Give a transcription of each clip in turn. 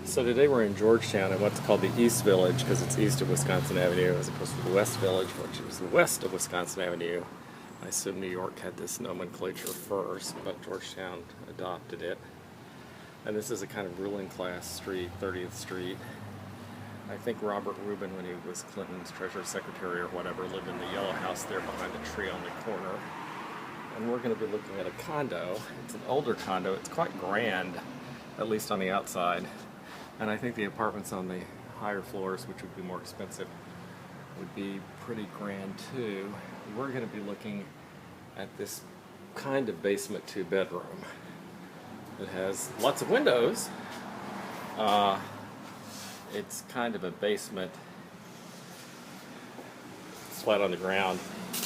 So today we're in Georgetown in what's called the East Village because it's east of Wisconsin Avenue as opposed to the West Village, which is west of Wisconsin Avenue. I assume New York had this nomenclature first, but Georgetown adopted it. And this is a kind of ruling class street, 30th Street. I think Robert Rubin, when he was Clinton's Treasury Secretary or whatever, lived in the yellow house there behind the tree on the corner. And we're going to be looking at a condo. It's an older condo. It's quite grand, at least on the outside. And I think the apartments on the higher floors, which would be more expensive, would be pretty grand too. We're going to be looking at this kind of basement two bedroom. It has lots of windows. It's kind of a basement. It's flat on the ground.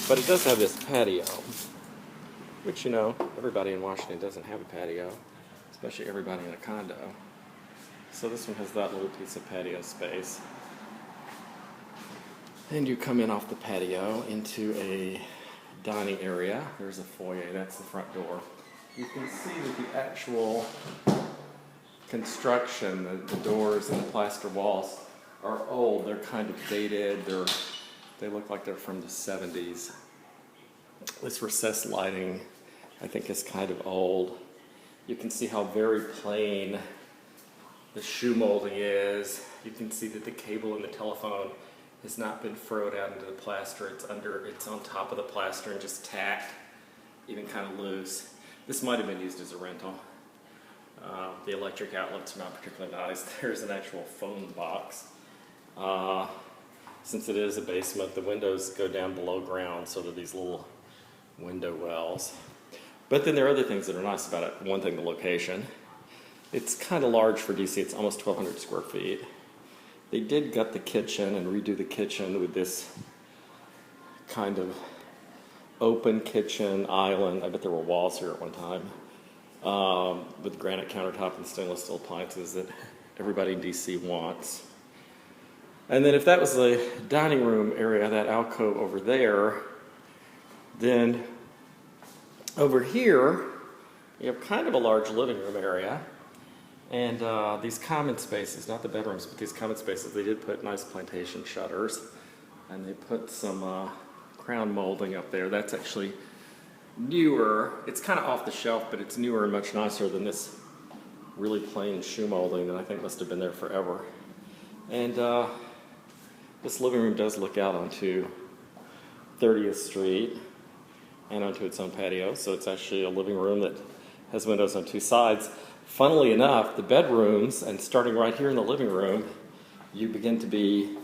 But it does have this patio, which, you know, everybody in Washington doesn't have a patio, especially everybody in a condo. So this one has that little piece of patio space. And you come in off the patio into a dining area. There's a foyer, that's the front door. You can see that the actual construction, the doors and the plaster walls are old. They're kind of dated. They look like they're from the 70s. This recessed lighting, I think, is kind of old. You can see how very plain the shoe molding is. You can see that the cable in the telephone has not been furrowed out into the plaster. It's on top of the plaster and just tacked, even kind of loose. This might have been used as a rental. The electric outlets are not particularly nice. There's an actual phone box. Since it is a basement, the windows go down below ground, so they're these little window wells. But then there are other things that are nice about it. One thing, the location. It's kind of large for DC. It's almost 1,200 square feet. They did gut the kitchen and redo the kitchen with this kind of open kitchen island. I bet there were walls here at one time. With granite countertop and stainless steel appliances that everybody in DC wants. And then if that was the dining room area, that alcove over there, then over here you have kind of a large living room area. And these common spaces, not the bedrooms, but these common spaces, they did put nice plantation shutters. And they put some crown molding up there. That's actually newer. It's kind of off the shelf, but it's newer and much nicer than this really plain shoe molding that I think must have been there forever. And this living room does look out onto 30th Street and onto its own patio. So it's actually a living room that has windows on two sides. Funnily enough, the bedrooms, and starting right here in the living room, you begin to be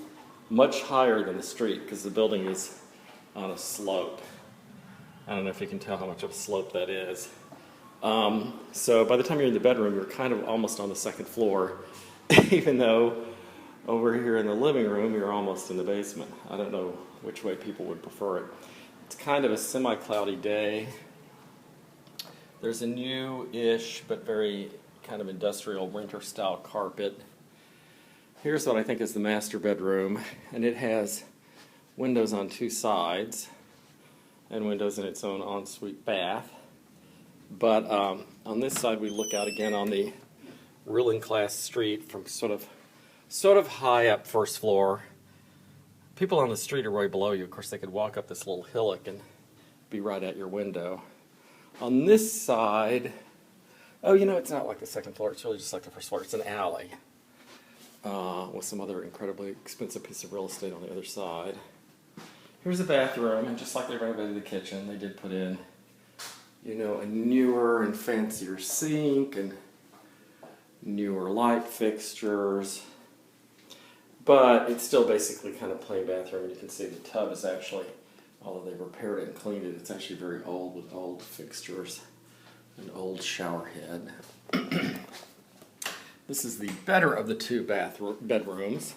much higher than the street because the building is on a slope. I don't know if you can tell how much of a slope that is. So by the time you're in the bedroom, you're kind of almost on the second floor, even though over here in the living room, you're almost in the basement. I don't know which way people would prefer it. It's kind of a semi-cloudy day. There's a new-ish, but very kind of industrial winter-style carpet. Here's what I think is the master bedroom, and it has windows on two sides and windows in its own ensuite bath. But on this side, we look out again on the ruling class street from sort of high up first floor. People on the street are way below you. Of course, they could walk up this little hillock and be right at your window. On this side, oh, you know, it's not like the second floor. It's really just like the first floor. It's an alley with some other incredibly expensive piece of real estate on the other side. Here's a bathroom, and just like they renovated the kitchen, they did put in, you know, a newer and fancier sink and newer light fixtures. But it's still basically kind of plain bathroom. You can see the tub is actually, although they repaired it and cleaned it, it's actually very old with old fixtures, an old shower head. This is the better of the two bedrooms.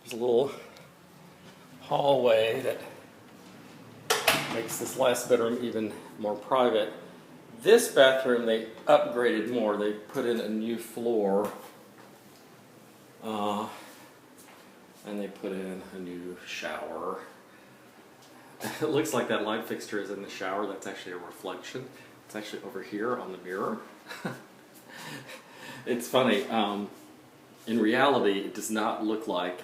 There's a little hallway that makes this last bedroom even more private. This bathroom they upgraded more. They put in a new floor and they put in a new shower. It looks like that light fixture is in the shower. That's actually a reflection. It's actually over here on the mirror. It's funny. in reality, it does not look like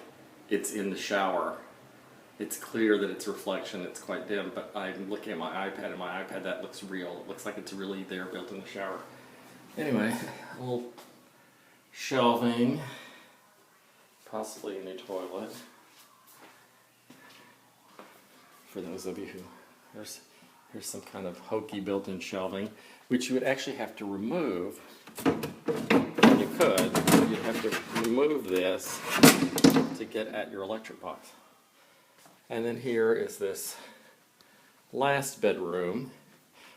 it's in the shower. It's clear that it's reflection, it's quite dim, but I'm looking at my iPad, and my iPad, that looks real. It looks like it's really there, built in the shower. Anyway, a little shelving, possibly a new toilet. For those of you who, here's some kind of hokey built-in shelving, which you would actually have to remove. You could. You'd have to remove this to get at your electric box. And then here is this last bedroom,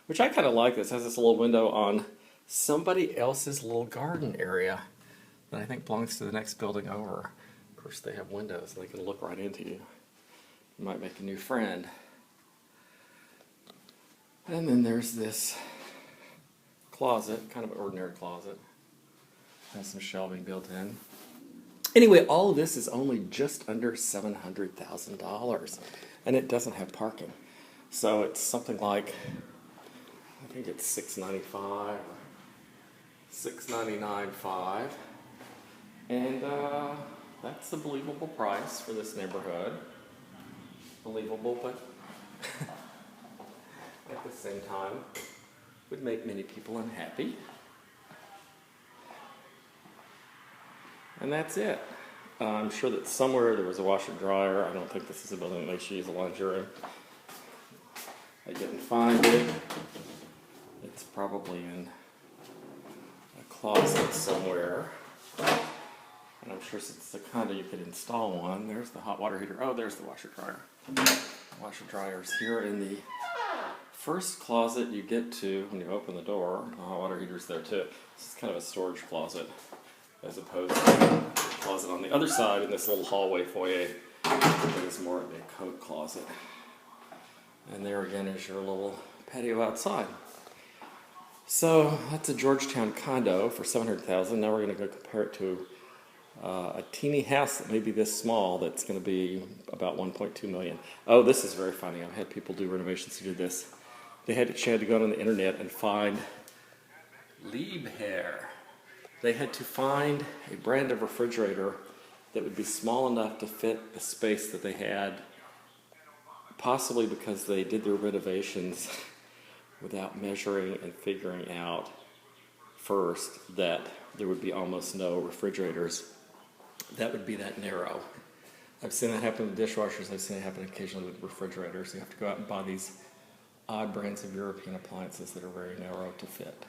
which I kind of like. This has this little window on somebody else's little garden area that I think belongs to the next building over. Of course, they have windows, and they can look right into you. You might make a new friend. And then there's this closet, kind of an ordinary closet. Has some shelving built in. Anyway, all of this is only just under $700,000, and it doesn't have parking. So it's something like, I think it's $695, $699.5, and that's a believable price for this neighborhood. Believable, but at the same time, would make many people unhappy. And that's it. I'm sure that somewhere there was a washer dryer. I don't think this is a building that makes you use a laundry room. I didn't find it. It's probably in a closet somewhere. And I'm sure since it's a condo you could install one. There's the hot water heater. Oh, there's the washer dryer. Washer dryer's here in the first closet you get to when you open the door. The hot water heater's there too. This is kind of a storage closet, as opposed to the closet on the other side in this little hallway foyer that is more of a coat closet. And there again is your little patio outside. So that's a Georgetown condo for $700,000. Now we're going to go compare it to a teeny house that may be this small that's going to be about $1.2 million. Oh, this is very funny. I've had people do renovations who do this. They had to go on the internet and find Liebherr. They had to find a brand of refrigerator that would be small enough to fit the space that they had, possibly because they did their renovations without measuring and figuring out first that there would be almost no refrigerators that would be that narrow. I've seen that happen with dishwashers. I've seen it happen occasionally with refrigerators. You have to go out and buy these odd brands of European appliances that are very narrow to fit.